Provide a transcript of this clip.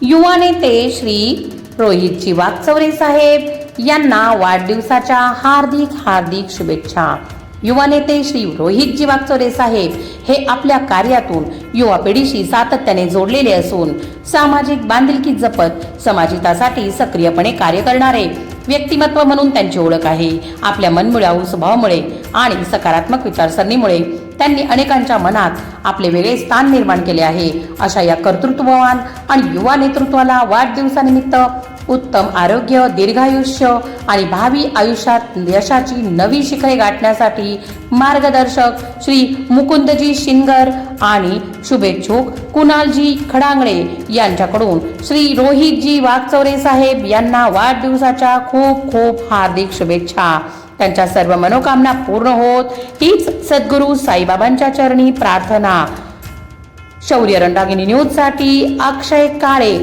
युवा नेते श्री रोहितजी वाकचौरे साहेब यांना वाढदिवसाच्या हार्दिक शुभेच्छा। युवा नेते श्री रोहितजी वाकचौरे साहेब हे आपल्या कार्यातून युवा पिढीशी सातत्याने जोडलेले असून सामाजिक बांधिलकी जपत समाजहितासाठी सक्रियपणे कार्य करणारे व्यक्तिमत्व म्हणून त्यांची ओळख आहे। आपल्या मनमिळावू स्वभावामुळे आणि सकारात्मक विचारसरणीमुळे त्यांनी अनेकांच्या मनात आपले वेगळे स्थान निर्माण केले आहे। अशा या कर्तृत्ववान आणि युवा नेतृत्वाला वाढदिवसानिमित्त उत्तम आरोग्य, दीर्घायुष्य आणि भावी आयुष्यात यशाची नवी शिखरे गाठण्यासाठी मार्गदर्शक श्री मुकुंदजी शिनगर आणि शुभेच्छुक कुणालजी खडांगळे यांच्याकडून श्री रोहितजी वाकचौरे साहेब यांना वाढदिवसाच्या खूप हार्दिक शुभेच्छा। त्यांच्या सर्व मनोकामना पूर्ण होत हीच सद्गुरू साईबाबांच्या चरणी प्रार्थना। शौर्य रणरागिणी न्यूज साठी अक्षय काळे।